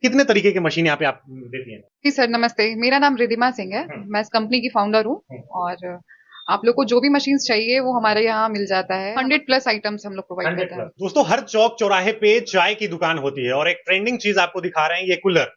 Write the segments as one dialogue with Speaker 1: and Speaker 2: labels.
Speaker 1: कितने तरीके की मशीन यहाँ पे आप देती हैं?
Speaker 2: जी सर, नमस्ते। मेरा नाम रिधिमा सिंह है। मैं इस कंपनी की फाउंडर हूँ और आप लोग को जो भी मशीन्स चाहिए वो हमारे यहाँ मिल जाता है। 100 प्लस आइटम्स हम लोग प्रोवाइड करते हैं।
Speaker 1: दोस्तों, हर चौक चौराहे पे चाय की दुकान होती है और एक ट्रेंडिंग चीज आपको दिखा रहे हैं, ये कूलर,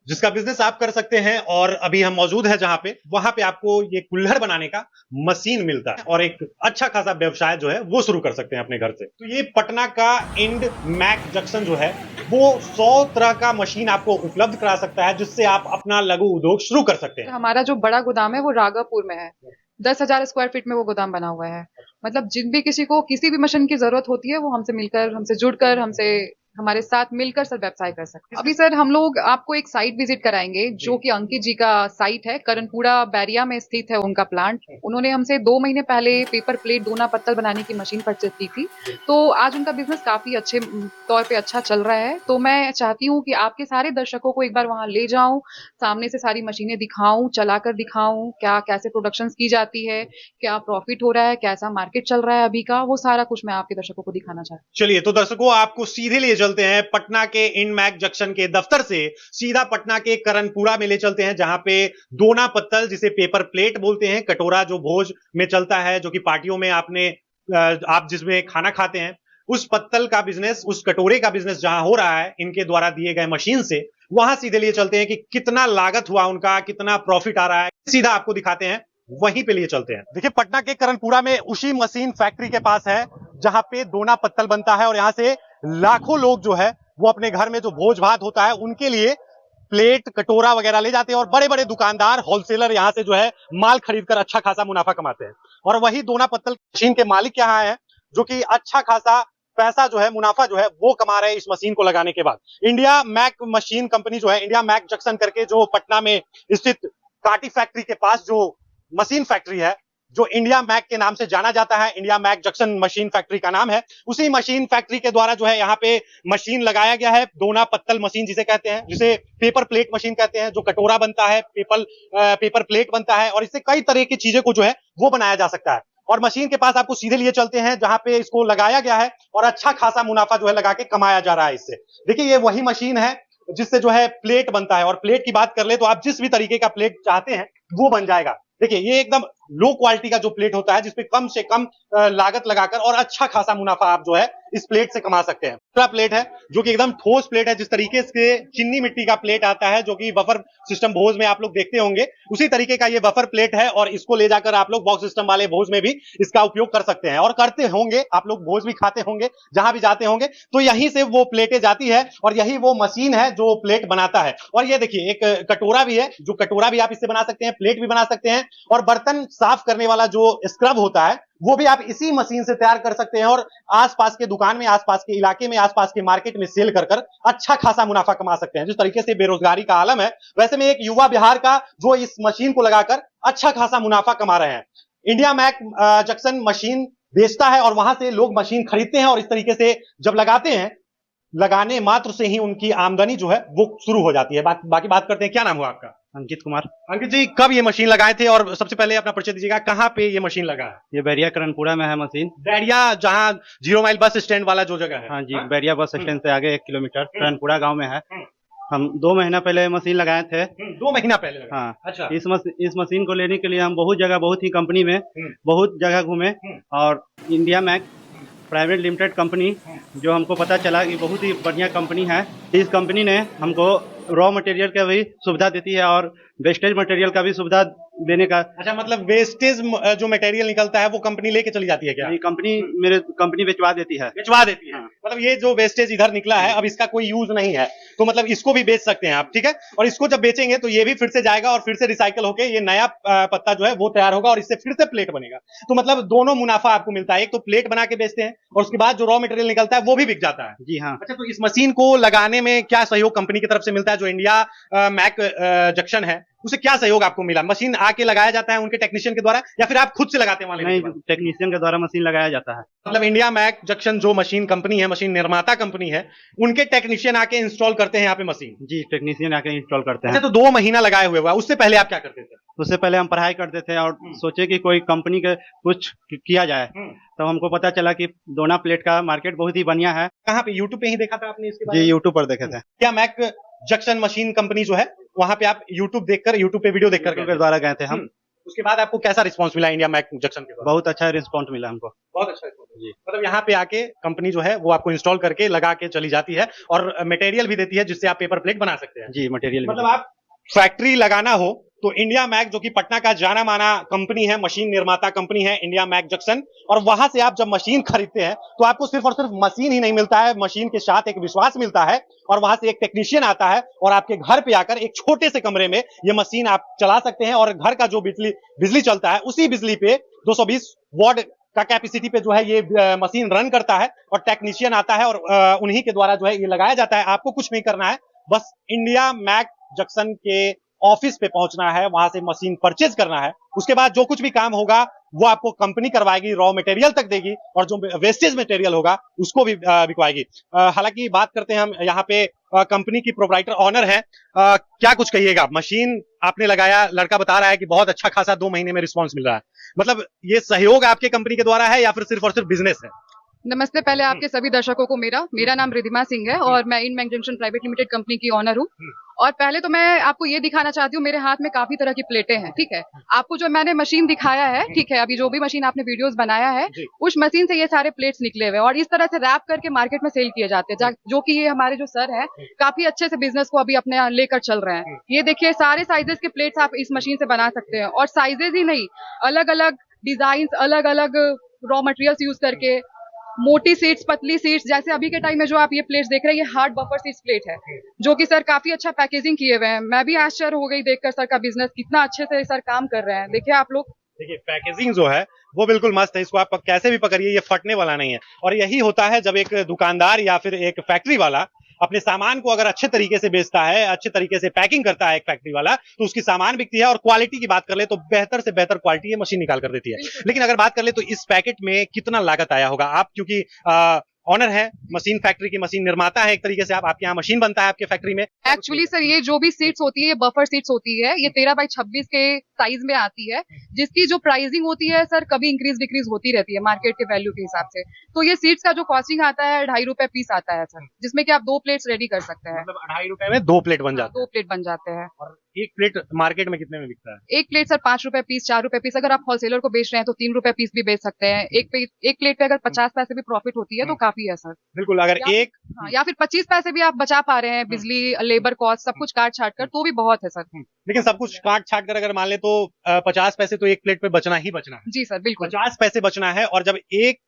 Speaker 1: जिसका बिजनेस आप कर सकते हैं। और अभी हम मौजूद है जहां पे, वहां पे आपको ये कुल्हड़ बनाने का मशीन मिलता है और एक अच्छा खासा व्यवसाय जो है वो शुरू कर सकते हैं अपने घर से। तो ये पटना का इंड मैक जंक्शन जो है वो 100 तरह का मशीन आपको उपलब्ध करा सकता है, जिससे आप अपना लघु उद्योग शुरू कर सकते हैं।
Speaker 2: हमारा जो बड़ा गोदाम है वो राघवपुर में है। 10,000 स्क्वायर फीट में वो गोदाम बना हुआ है। मतलब जिन भी किसी को किसी भी मशीन की जरूरत होती है वो हमसे मिलकर, हमसे जुड़कर, हमसे हमारे साथ मिलकर सर व्यवसाय कर सकते हैं। अभी सर हम लोग आपको एक साइट विजिट कराएंगे जो कि अंकित जी का साइट है। करणपुरा बैरिया में स्थित है उनका प्लांट। उन्होंने हमसे 2 महीने पहले पेपर प्लेट दोना पत्तल बनाने की मशीन परचेज की थी। तो आज उनका बिजनेस काफी अच्छे तौर पे अच्छा चल रहा है। तो मैं चाहती हूँ कि आपके सारे दर्शकों को एक बार वहां ले जाऊं, सामने से सारी मशीनें दिखाऊं, चलाकर दिखाऊं, क्या कैसे प्रोडक्शन की जाती है, क्या प्रॉफिट हो रहा है, कैसा मार्केट चल रहा है अभी का, वो सारा कुछ मैं आपके दर्शकों को दिखाना चाहती हूँ।
Speaker 1: चलिए, तो दर्शकों आपको सीधे ले चलते हैं पटना के इनमैक जंक्शन के दफ्तर से सीधा पटना के करणपुरा में ले चलते हैं, जहां पे दोना पत्तल, जिसे पेपर प्लेट बोलते हैं, कटोरा जो भोज में चलता है, जो कि पार्टियों में आप जिसमें खाना खाते हैं, उस पत्तल का बिजनेस, उस कटोरे का बिजनेस जहां हो रहा है इनके द्वारा दिए गए मशीन से, वहां सीधे लिए चलते हैं कि कितना लागत हुआ उनका, कितना प्रॉफिट आ रहा है, सीधा आपको दिखाते हैं। वहीं पे लिए चलते हैं। देखिए, पटना के करणपुरा में उसी मशीन फैक्ट्री के पास है जहां पे दोना पत्तल बनता है और यहां से लाखों लोग जो है वो अपने घर में जो भोज भात होता है उनके लिए प्लेट कटोरा वगैरह ले जाते हैं और बड़े बड़े दुकानदार होलसेलर यहां से जो है माल खरीदकर अच्छा खासा मुनाफा कमाते हैं। और वही दोना पत्तल मशीन के मालिक यहाँ है जो कि अच्छा खासा पैसा जो है, मुनाफा जो है वो कमा रहे हैं इस मशीन को लगाने के बाद। इंडिया मैक मशीन कंपनी जो है, इंडिया मैक जंक्शन करके जो पटना में स्थित काटी फैक्ट्री के पास जो मशीन फैक्ट्री है, जो इंडिया मैक के नाम से जाना जाता है, India Mac junction machine factory का नाम है, उसी मशीन फैक्ट्री के द्वारा जो है यहाँ पे मशीन लगाया गया है, दोना पत्तल मशीन जिसे कहते हैं, जिसे पेपर प्लेट मशीन कहते हैं, जो कटोरा बनता है, पेपर प्लेट बनता है और इससे कई तरह की चीजें को जो है वो बनाया जा सकता है। और मशीन के पास आपको सीधे लिए चलते हैं जहां पे इसको लगाया गया है और अच्छा खासा मुनाफा जो है लगा के कमाया जा रहा है इससे। देखिए, ये वही मशीन है जिससे जो है प्लेट बनता है और प्लेट की बात कर ले तो आप जिस भी तरीके का प्लेट चाहते हैं वो बन जाएगा। देखिए, ये एकदम लो क्वालिटी का जो प्लेट होता है जिसपे कम से कम लागत लगाकर और अच्छा खासा मुनाफा आप जो है इस प्लेट से कमा सकते हैं। दूसरा प्लेट है जो कि एकदम ठोस प्लेट है, जिस तरीके से चीनी मिट्टी का प्लेट आता है जो कि बफर सिस्टम भोज में आप लोग देखते होंगे, उसी तरीके का ये बफर प्लेट है और इसको ले जाकर आप लोग बॉक्स सिस्टम वाले भोज में भी इसका उपयोग कर सकते हैं और करते होंगे। आप लोग भोज भी खाते होंगे, जहां भी जाते होंगे तो यहीं से वो प्लेटें जाती है और यही वो मशीन है जो प्लेट बनाता है। और ये देखिए, एक कटोरा भी है, जो कटोरा भी आप इससे बना सकते हैं, प्लेट भी बना सकते हैं और बर्तन साफ करने वाला जो स्क्रब होता है वो भी आप इसी मशीन से तैयार कर सकते हैं और आसपास के दुकान में, आसपास के इलाके में, आसपास के मार्केट में सेल कर कर अच्छा खासा मुनाफा कमा सकते हैं। जिस तरीके से बेरोजगारी का आलम है, वैसे में एक युवा बिहार का जो इस मशीन को लगाकर अच्छा खासा मुनाफा कमा रहे हैं। इंडिया मैक जंक्शन मशीन बेचता है और वहां से लोग मशीन खरीदते हैं और इस तरीके से जब लगाते हैं, लगाने मात्र से ही उनकी आमदनी जो है वो शुरू हो जाती है। बाकी बात करते हैं। क्या नाम हुआ आपका?
Speaker 3: अंकित कुमार।
Speaker 1: अंकित जी, कब ये मशीन लगाए थे और सबसे पहले अपना परिचय दीजिएगा, कहाँ पे ये मशीन लगा है?
Speaker 3: ये बैरिया करणपुरा में है मशीन।
Speaker 1: बैरिया, जहाँ 0 माइल बस स्टैंड वाला जो जगह है?
Speaker 3: हाँ जी, बैरिया बस स्टैंड से आगे 1 किलोमीटर करणपुरा गांव में है। हम 2 महीना पहले मशीन लगाए थे।
Speaker 1: 2 महीना पहले लगा?
Speaker 3: हाँ।
Speaker 1: अच्छा।
Speaker 3: इस मशीन को लेने के लिए हम बहुत जगह, बहुत ही कंपनी में बहुत जगह घूमे और India Mac private limited company, जो हमको पता चला कि बहुत ही बढ़िया कंपनी है। इस कंपनी ने हमको रॉ मटेरियल का भी सुविधा देती है और वेस्टेज मटेरियल का भी सुविधा देने का।
Speaker 1: अच्छा, मतलब वेस्टेज जो मटेरियल निकलता है वो कंपनी लेके चली जाती है क्या?
Speaker 3: नहीं, कंपनी भिजवा देती है।
Speaker 1: भिजवा देती है।
Speaker 3: हाँ।
Speaker 1: मतलब ये जो वेस्टेज इधर निकला है, अब इसका कोई यूज नहीं है, तो मतलब इसको भी बेच सकते हैं आप, ठीक है? और इसको जब बेचेंगे तो ये भी फिर से जाएगा और फिर से रिसाइकल होके ये नया पत्ता जो है वो तैयार होगा और इससे फिर से प्लेट बनेगा। तो मतलब दोनों मुनाफा आपको मिलता है, एक तो प्लेट बना के बेचते हैं और उसके बाद जो रॉ मटेरियल निकलता है वो भी बिक जाता है।
Speaker 3: जी हाँ।
Speaker 1: अच्छा, तो इस मशीन को लगाने में क्या सहयोग कंपनी की तरफ से मिलता है? जो इंडिया मैक जंक्शन है उसे क्या सहयोग आपको मिला? मशीन आके लगाया जाता है उनके टेक्नीशियन के द्वारा या फिर आप खुद से लगाते हैं वहां?
Speaker 3: नहीं, टेक्नीशियन के द्वारा मशीन लगाया जाता है।
Speaker 1: मतलब इंडिया मैक जंक्शन जो मशीन कंपनी है, मशीन निर्माता कंपनी है, उनके टेक्नीशियन आके इंस्टॉल करते हैं यहाँ पे मशीन?
Speaker 3: जी, टेक्नीशियन आके इंस्टॉल करते हैं।
Speaker 1: अच्छा, तो 2 महीना लगाए हुए हुआ, उससे पहले आप क्या करते थे?
Speaker 3: उससे पहले हम पढ़ाई करते थे और सोचे कि कोई कंपनी के कुछ किया जाए, तो हमको पता चला कि दोना प्लेट का मार्केट बहुत ही बढ़िया है।
Speaker 1: कहाँ पे? यूट्यूब पे ही देखा था आपने इसके बारे
Speaker 3: जी,
Speaker 1: में?
Speaker 3: यूट्यूब पर देखे थे।
Speaker 1: क्या मैक जंक्शन मशीन कंपनी जो है, वहां पे आप यूट्यूब पे वीडियो देखकर
Speaker 3: के द्वारा गए थे हम।
Speaker 1: उसके बाद आपको कैसा रिस्पांस मिला इंडिया मैक जंक्शन के द्वारा?
Speaker 3: बहुत अच्छा रिस्पॉन्स मिला हमको।
Speaker 1: बहुत अच्छा रिस्पांस
Speaker 3: जी।
Speaker 1: मतलब यहाँ पे आके कंपनी जो है वो आपको इंस्टॉल करके लगा के चली जाती है और मटेरियल भी देती है जिससे आप पेपर प्लेट बना सकते हैं।
Speaker 3: जी, मटेरियल
Speaker 1: मतलब आप फैक्ट्री लगाना हो तो इंडिया मैक, जो कि पटना का जाना माना कंपनी है, मशीन निर्माता कंपनी है इंडिया मैक जंक्शन, और वहां से आप जब मशीन खरीदते हैं तो आपको सिर्फ और सिर्फ मशीन ही नहीं मिलता है, मशीन के साथ एक विश्वास मिलता है और वहां से एक टेक्नीशियन आता है और आपके घर पे आकर एक छोटे से कमरे में ये मशीन आप चला सकते हैं और घर का जो बिजली चलता है उसी बिजली पे 220 वॉट का कैपेसिटी पे जो है ये मशीन रन करता है और टेक्नीशियन आता है और उन्हीं के द्वारा जो है ये लगाया जाता है। आपको कुछ नहीं करना है, बस इंडिया मैक जंक्शन के ऑफिस पे पहुंचना है, वहां से मशीन परचेज करना है। उसके बाद जो कुछ भी काम होगा वो आपको कंपनी करवाएगी, रॉ मटेरियल तक देगी और जो वेस्टेज मटेरियल होगा उसको भी बिकवाएगी। हालांकि बात करते हैं हम यहाँ पे कंपनी की प्रोप्राइटर ऑनर है, क्या कुछ कहिएगा? मशीन आपने लगाया, लड़का बता रहा है कि बहुत अच्छा खासा 2 महीने में रिस्पॉन्स मिल रहा है, मतलब ये सहयोग आपके कंपनी के द्वारा है या फिर सिर्फ और सिर्फ बिजनेस है?
Speaker 2: नमस्ते, पहले आपके सभी दर्शकों को मेरा नाम रिधिमा सिंह है और मैं इन Mac Junction private limited company की ऑनर हूँ। और पहले तो मैं आपको ये दिखाना चाहती हूँ, मेरे हाथ में काफी तरह की प्लेटें हैं, ठीक है। आपको जो मैंने मशीन दिखाया है, ठीक है, अभी जो भी मशीन आपने वीडियोस बनाया है उस मशीन से ये सारे प्लेट्स निकले हुए और इस तरह से रैप करके मार्केट में सेल किए जाते हैं, जो कि ये हमारे जो सर है काफी अच्छे से बिजनेस को अभी अपने लेकर चल रहे हैं। ये देखिए सारे साइजेस के प्लेट्स आप इस मशीन से बना सकते हैं और साइजेस ही नहीं, अलग अलग डिजाइन, अलग अलग रॉ मटेरियल्स यूज करके, मोटी सीट्स, पतली सीट्स, जैसे अभी के टाइम में जो आप ये प्लेट्स देख रहे हैं ये हार्ड बफर सीट्स प्लेट है जो कि सर काफी अच्छा पैकेजिंग किए हुए हैं। मैं भी आश्चर्य हो गई देखकर सर का बिजनेस कितना अच्छे से सर काम कर रहे हैं। देखिए आप लोग,
Speaker 1: देखिए पैकेजिंग जो है वो बिल्कुल मस्त है, इसको आप कैसे भी पकड़िए ये फटने वाला नहीं है। और यही होता है जब एक दुकानदार या फिर एक फैक्ट्री वाला अपने सामान को अगर अच्छे तरीके से बेचता है, अच्छे तरीके से पैकिंग करता है एक फैक्ट्री वाला, तो उसकी सामान बिकती है। और क्वालिटी की बात कर ले तो बेहतर से बेहतर क्वालिटी ये मशीन निकाल कर देती है। लेकिन अगर बात कर ले तो इस पैकेट में कितना लागत आया होगा? आप क्योंकि ऑनर है, मशीन फैक्ट्री की मशीन निर्माता है एक तरीके से, आपके यहाँ मशीन बनता है आपके फैक्ट्री में।
Speaker 2: एक्चुअली सर ये जो भी सीट्स होती है ये बफर सीट्स होती है, ये 13x26 के साइज में आती है, जिसकी जो प्राइसिंग होती है सर कभी इंक्रीज डिक्रीज होती रहती है मार्केट के वैल्यू के हिसाब से। तो ये सीट्स का जो कॉस्टिंग आता है 2.5 रुपए पीस आता है सर, जिसमें कि आप 2 प्लेट्स रेडी कर सकते हैं।
Speaker 1: मतलब 2.5 रुपए में 2 प्लेट बन जाते हैं।
Speaker 2: 2 प्लेट बन जाते हैं।
Speaker 1: और एक प्लेट मार्केट में कितने में बिकता है?
Speaker 2: एक प्लेट सर 5 रुपए पीस, 4 रुपए पीस। अगर आप होलसेलर को बेच रहे हैं तो 3 रुपए पीस भी बेच सकते हैं। एक प्लेट पे अगर 50 पैसे भी प्रॉफिट होती है तो काफी है सर।
Speaker 1: बिल्कुल, अगर
Speaker 2: या फिर 25 पैसे भी आप बचा पा रहे हैं, बिजली, लेबर कॉस्ट सब कुछ काट छाट कर, तो भी बहुत है सर।
Speaker 1: लेकिन सब कुछ काट छाट कर अगर मान ले तो 50 पैसे तो एक प्लेट पे बचना ही बचना है।
Speaker 2: जी सर, बिल्कुल
Speaker 1: 50 पैसे बचना है। और जब एक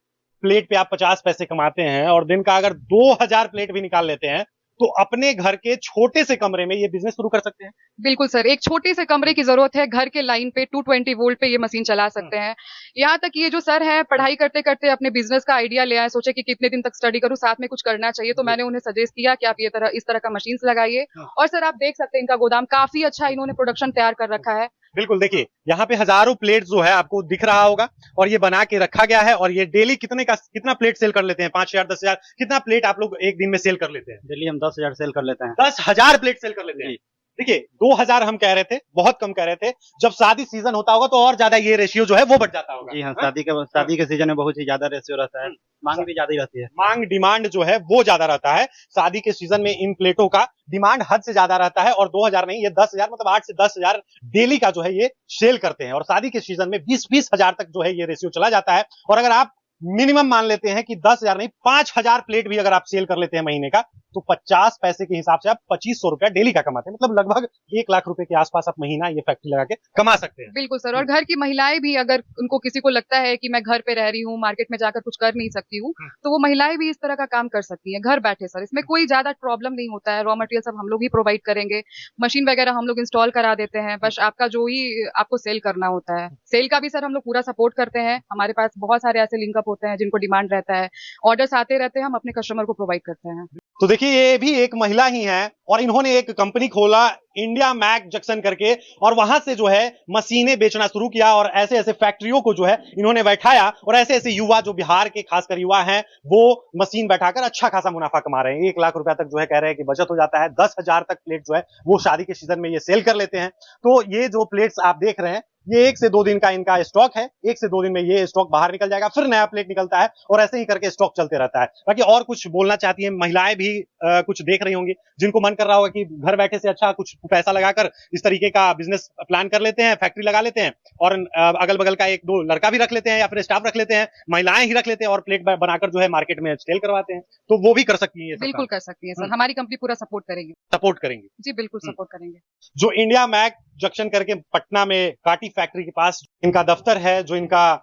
Speaker 1: प्लेट पे आप 50 पैसे कमाते हैं और दिन का अगर 2000 प्लेट भी निकाल लेते हैं तो अपने घर के छोटे से कमरे में ये बिजनेस शुरू कर सकते हैं।
Speaker 2: बिल्कुल सर, एक छोटे से कमरे की जरूरत है, घर के लाइन पे 220 वोल्ट पे ये मशीन चला सकते हैं। यहाँ तक ये जो सर है पढ़ाई करते करते अपने बिजनेस का आइडिया ले आए, सोचे कि कितने दिन तक स्टडी करूं, साथ में कुछ करना चाहिए, तो मैंने उन्हें सजेस्ट किया कि आप इस तरह का मशीन लगाइए। और सर आप देख सकते हैं इनका गोदाम काफी अच्छा इन्होंने प्रोडक्शन तैयार कर रखा है।
Speaker 1: बिल्कुल, देखिए यहाँ पे हजारों प्लेट जो है आपको दिख रहा होगा और ये बना के रखा गया है। और ये डेली कितना प्लेट सेल कर लेते हैं? 5,000 10,000 कितना प्लेट आप लोग एक दिन में सेल कर लेते हैं?
Speaker 3: डेली हम 10,000 सेल कर लेते हैं।
Speaker 1: 10,000 प्लेट सेल कर लेते हैं। देखिए 2,000 हम कह रहे थे, बहुत कम कह रहे थे। जब शादी सीजन होता होगा तो और ज्यादा ये रेशियो जो है वो बढ़ जाता होगा।
Speaker 3: जी हाँ, शादी के सीजन में बहुत ही ज्यादा रेशियो रहता है, मांग भी ज्यादा ही रहती है।
Speaker 1: मांग डिमांड जो है वो ज्यादा रहता है। शादी के सीजन में इन प्लेटों का डिमांड हद से ज्यादा रहता है। और 2,000 नहीं, ये 10,000 मतलब 8 से 10,000 डेली का जो है ये सेल करते हैं। और शादी के सीजन में 20-20 हजार तक जो है ये रेशियो चला जाता है। और अगर आप मिनिमम मान लेते हैं कि 10,000 नहीं 5,000 प्लेट भी अगर आप सेल कर लेते हैं महीने का, तो 50 पैसे के हिसाब से आप 2,500 रुपया डेली का कमाते हैं। मतलब लगभग 1 लाख रुपए के आसपास आप महीना ये फैक्ट्री लगा के कमा सकते हैं।
Speaker 2: बिल्कुल सर। और घर की महिलाएं भी, अगर उनको किसी को लगता है कि मैं घर पे रह रही हूँ, मार्केट में जाकर कुछ कर नहीं सकती हूँ, तो वो महिलाएं भी इस तरह का काम कर सकती हैं घर बैठे सर। इसमें कोई ज्यादा प्रॉब्लम नहीं होता है। रॉ मटेरियल सब हम लोग ही प्रोवाइड करेंगे, मशीन वगैरह हम लोग इंस्टॉल करा देते हैं, बस आपका जो ही आपको सेल करना होता है। सेल का भी सर हम लोग पूरा सपोर्ट करते हैं। हमारे पास बहुत सारे ऐसे लिंकअप होते हैं जिनको डिमांड रहता है, ऑर्डर्स आते रहते हैं, हम अपने कस्टमर को प्रोवाइड करते हैं।
Speaker 1: तो देखिए ये भी एक महिला ही है और इन्होंने एक कंपनी खोला इंडिया मैक जंक्शन करके, और वहां से जो है मशीनें बेचना शुरू किया। और ऐसे ऐसे फैक्ट्रियों को जो है इन्होंने बैठाया और ऐसे ऐसे युवा जो बिहार के खासकर युवा हैं वो मशीन बैठाकर अच्छा खासा मुनाफा कमा रहे हैं। 1 लाख रुपया तक जो है कह रहे हैं कि बचत हो जाता है। 10,000 तक प्लेट जो है वो शादी के सीजन में ये सेल कर लेते हैं। तो ये जो प्लेट्स आप देख रहे हैं ये 1 से 2 दिन का इनका स्टॉक है, 1 से 2 दिन में ये स्टॉक बाहर निकल जाएगा, फिर नया प्लेट निकलता है और ऐसे ही करके स्टॉक चलते रहता है। बाकी और कुछ बोलना चाहती हैं महिलाएं भी कुछ देख रही होंगी, जिनको मन कर रहा होगा कि घर बैठे से अच्छा कुछ पैसा लगाकर इस तरीके का बिजनेस प्लान कर लेते हैं, फैक्ट्री लगा लेते हैं और अगल बगल का 1-2 लड़का भी रख लेते हैं या फिर स्टाफ रख लेते हैं, महिलाएं ही रख लेते हैं और प्लेट बनाकर जो है मार्केट में सेल करवाते हैं, तो वो भी कर सकती है।
Speaker 2: बिल्कुल कर सकती है सर, हमारी कंपनी पूरा सपोर्ट करेगी।
Speaker 1: सपोर्ट करेंगे
Speaker 2: जी बिल्कुल सपोर्ट करेंगे।
Speaker 1: जो इंडिया मैक जंक्शन करके पटना में काटी फैक्ट्री के पास इनका दफ्तर है, जो इनका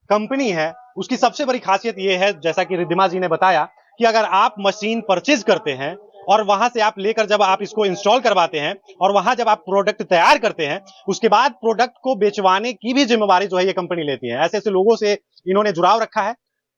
Speaker 1: कंपनी है, उसकी सबसे बड़ी खासियत यह है, जैसा कि रिद्धिमा जी ने बताया, कि अगर आप मशीन परचेज करते हैं और वहां से आप लेकर जब आप इसको इंस्टॉल करवाते हैं और वहां जब आप प्रोडक्ट तैयार करते हैं, उसके बाद प्रोडक्ट को बेचवाने की भी जिम्मेवारी जो है ये कंपनी लेती है। ऐसे ऐसे लोगों से इन्होंने जुड़ाव रखा है,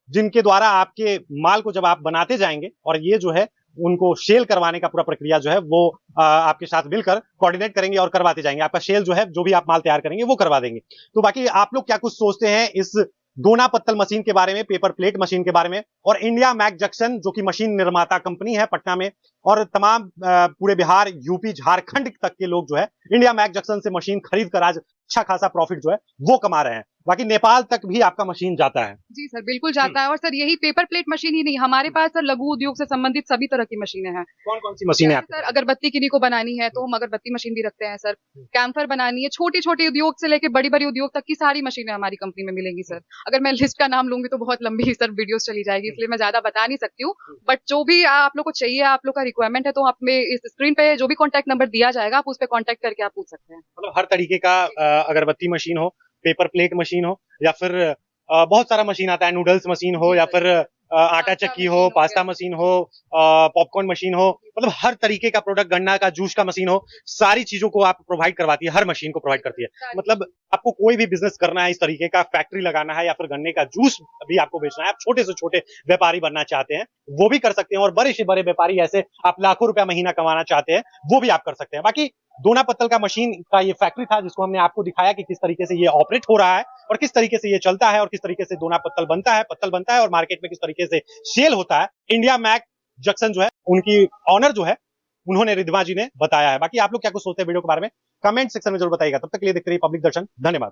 Speaker 1: जिनके द्वारा आपके माल को जब आप बनाते जाएंगे और ये जो है उनको सेल करवाने का पूरा प्रक्रिया जो है वो आपके साथ मिलकर कोऑर्डिनेट करेंगे और करवाते जाएंगे। आपका सेल जो है, जो भी आप माल तैयार करेंगे वो करवा देंगे। तो बाकी आप लोग क्या कुछ सोचते हैं इस दोना पत्तल मशीन के बारे में, पेपर प्लेट मशीन के बारे में, और इंडिया मैक जंक्शन जो कि मशीन निर्माता कंपनी है पटना में, और तमाम पूरे बिहार, यूपी, झारखंड तक के लोग जो है इंडिया मैक जंक्शन से मशीन खरीद कर आज अच्छा खासा प्रॉफिट जो है वो कमा रहे हैं। बाकी नेपाल तक भी आपका मशीन जाता है।
Speaker 2: जी सर बिल्कुल जाता है। और सर यही पेपर प्लेट मशीन ही नहीं, हमारे पास सर लघु उद्योग से संबंधित सभी तरह की मशीनें हैं।
Speaker 1: कौन कौन सी मशीनें
Speaker 2: सर अगरबत्ती किन्हीं को बनानी है तो हम अगरबत्ती मशीन भी रखते हैं सर। कैम्फर बनानी है, छोटी छोटी उद्योग से लेकर बड़ी बड़ी उद्योग तक की सारी मशीनें हमारी कंपनी में मिलेंगी सर। अगर मैं लिस्ट का नाम लूंगी तो बहुत लंबी सर वीडियोस चली जाएगी, इसलिए मैं ज्यादा बता नहीं सकती हूँ। बट जो भी आप लोग को चाहिए, आप लोग का रिक्वायरमेंट है, तो आप में इस स्क्रीन पे जो भी कॉन्टैक्ट नंबर दिया जाएगा आप उस पर कॉन्टैक्ट करके आप पूछ सकते हैं।
Speaker 1: मतलब हर तरीके का अगरबत्ती मशीन हो, पेपर प्लेट मशीन हो, या फिर बहुत सारा मशीन आता है, नूडल्स मशीन हो, या फिर आटा चक्की हो, पास्ता मशीन हो, पॉपकॉर्न मशीन हो, मतलब हर तरीके का प्रोडक्ट, गन्ना का जूस का मशीन हो, सारी चीजों को आप प्रोवाइड करवाती है, हर मशीन को प्रोवाइड करती है। मतलब आपको कोई भी बिजनेस करना है, इस तरीके का फैक्ट्री लगाना है या फिर गन्ने का जूस भी आपको बेचना है, आप छोटे से छोटे व्यापारी बनना चाहते हैं वो भी कर सकते हैं, और बड़े से बड़े व्यापारी ऐसे आप लाखों रुपया महीना कमाना चाहते हैं वो भी आप कर सकते हैं। बाकी दोना पत्तल का मशीन का ये फैक्ट्री था जिसको हमने आपको दिखाया कि किस तरीके से ये ऑपरेट हो रहा है और किस तरीके से ये चलता है और किस तरीके से दोना पत्तल बनता है और मार्केट में किस तरीके से सेल होता है। इंडिया मैक जंक्शन जो है, उनकी ऑनर जो है, उन्होंने रिद्धिमा जी ने बताया है। बाकी आप लोग क्या कुछ सोचते हैं वीडियो के बारे में, कमेंट सेक्शन में जरूर बताइएगा। तब तक के लिए देखते रहिए पब्लिक दर्शन। धन्यवाद।